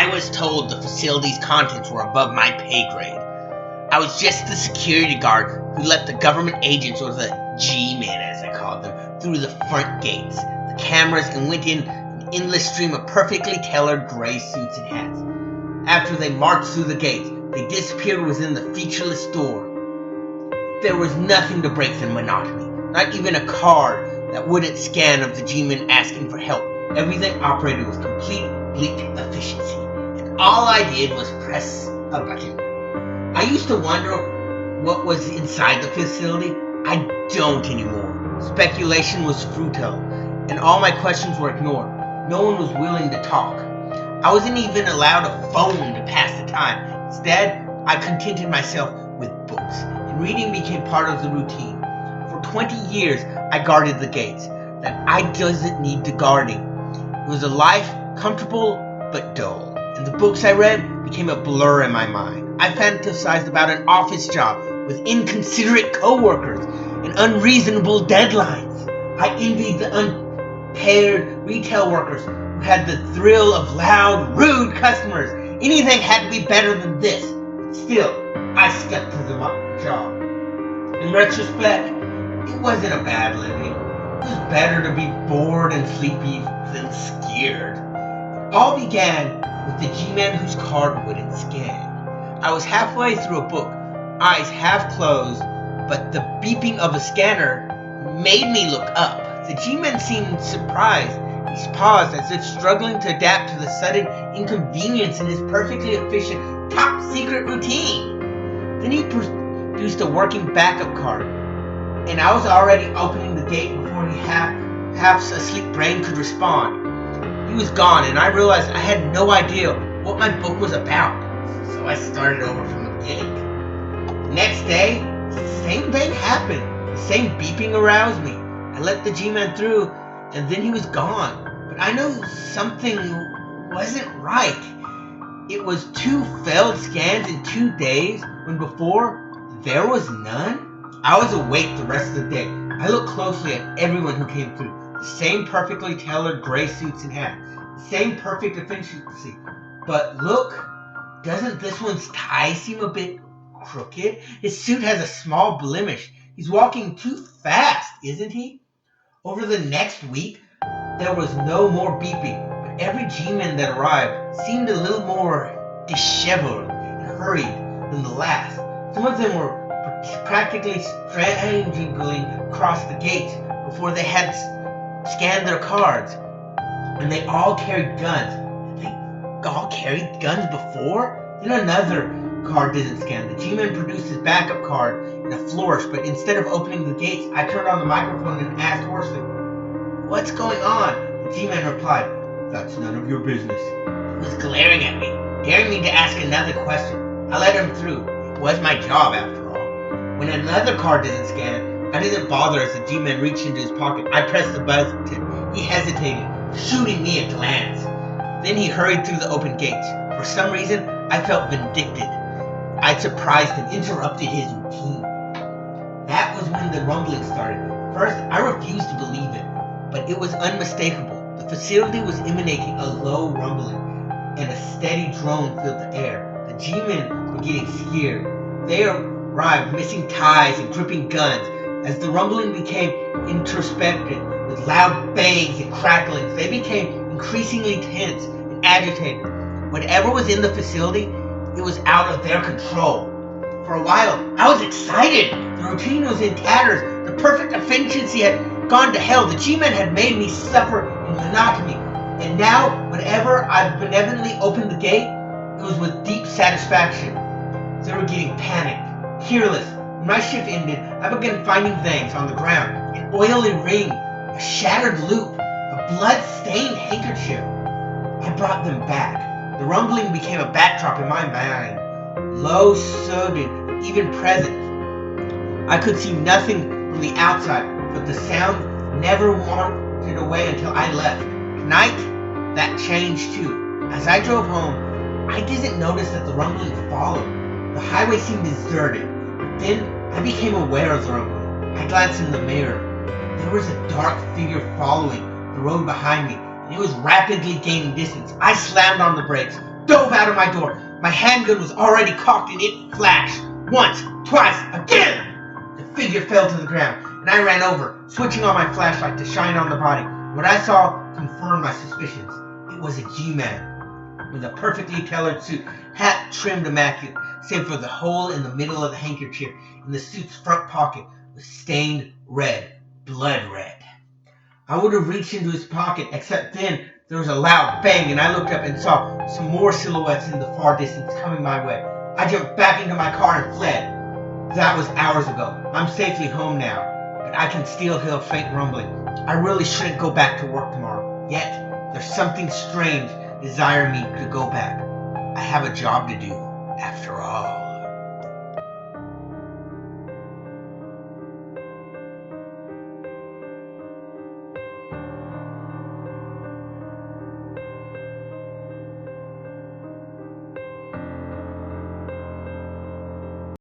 I was told the facility's contents were above my pay grade. I was just the security guard who let the government agents, or the G-men as I called them, through the front gates, the cameras, and went in an endless stream of perfectly tailored gray suits and hats. After they marched through the gates, they disappeared within the featureless door. There was nothing to break the monotony, not even a card that wouldn't scan of the G-men asking for help. Everything operated with complete bleak efficiency, and all I did was press a button. I used to wonder what was inside the facility. I don't anymore. Speculation was futile, and all my questions were ignored. No one was willing to talk. I wasn't even allowed a phone to pass the time. Instead, I contented myself with books, and reading became part of the routine. For 20 years, I guarded the gates. That I doesn't need to guarding. It was a life comfortable but dull, and the books I read became a blur in my mind. I fantasized about an office job with inconsiderate coworkers and unreasonable deadlines. I envied the unpaired retail workers who had the thrill of loud, rude customers. Anything had to be better than this. Still, I stuck to the job. In retrospect, it wasn't a bad living. It was better to be bored and sleepy than scared. It all began with the G-man whose card wouldn't scan. I was halfway through a book, eyes half closed, but the beeping of a scanner made me look up. The G-man seemed surprised. He paused as if struggling to adapt to the sudden inconvenience in his perfectly efficient, top-secret routine. Then he produced a working backup card, and I was already opening the gate before he half asleep brain could respond. He was gone, and I realized I had no idea what my book was about. So I started over from the beginning. Next day, the same thing happened. The same beeping aroused me. I let the G-man through, and then he was gone. But I knew something wasn't right. It was 2 failed scans in 2 days, when before there was none. I was awake the rest of the day. I looked closely at everyone who came through. The same perfectly tailored gray suits and hats. The same perfect efficiency. But look, doesn't this one's tie seem a bit crooked? His suit has a small blemish. He's walking too fast, isn't he? Over the next week, there was no more beeping, but every G-man that arrived seemed a little more disheveled and hurried than the last. Some of them were practically strangling across the gates before they had scanned their cards, and they all carried guns. They all carried guns before? Then another card didn't scan. The G-man produced his backup card in a flourish, but instead of opening the gates, I turned on the microphone and asked hoarsely, "What's going on?" The G-man replied, "That's none of your business." He was glaring at me, daring me to ask another question. I let him through. It was my job, after all. When another card didn't scan, I didn't bother as the G-man reached into his pocket. I pressed the button. He hesitated, shooting me a glance. Then he hurried through the open gates. For some reason, I felt vindictive. I'd surprised and interrupted his routine. That was when the rumbling started. First, I refused to believe it, but it was unmistakable. The facility was emanating a low rumbling, and a steady drone filled the air. The G-men were getting scared. They arrived missing ties and gripping guns. As the rumbling became introspective, with loud bangs and cracklings, they became increasingly tense and agitated. Whatever was in the facility, it was out of their control. For a while, I was excited. The routine was in tatters. The perfect efficiency had gone to hell. The G-men had made me suffer in monotony. And now, whenever I benevolently opened the gate, it was with deep satisfaction. They were getting panicked, careless. When my shift ended, I began finding things on the ground. An oily ring, a shattered loop, a blood-stained handkerchief. I brought them back. The rumbling became a backdrop in my mind, low, soothing, even present. I could see nothing from the outside, but the sound never wandered away until I left. Tonight, that changed too. As I drove home, I didn't notice that the rumbling followed. The highway seemed deserted, but then I became aware of the rumbling. I glanced in the mirror. There was a dark figure following the road behind me. It was rapidly gaining distance. I slammed on the brakes, dove out of my door. My handgun was already cocked and it flashed. Once, twice, again! The figure fell to the ground, and I ran over, switching on my flashlight to shine on the body. What I saw confirmed my suspicions. It was a G-man, with a perfectly tailored suit, hat trimmed immaculate, save for the hole in the middle of the handkerchief in the suit's front pocket was stained red, blood red. I would have reached into his pocket, except then there was a loud bang, and I looked up and saw some more silhouettes in the far distance coming my way. I jumped back into my car and fled. That was hours ago. I'm safely home now, but I can still hear a faint rumbling. I really shouldn't go back to work tomorrow. Yet, there's something strange desiring me to go back. I have a job to do, after all.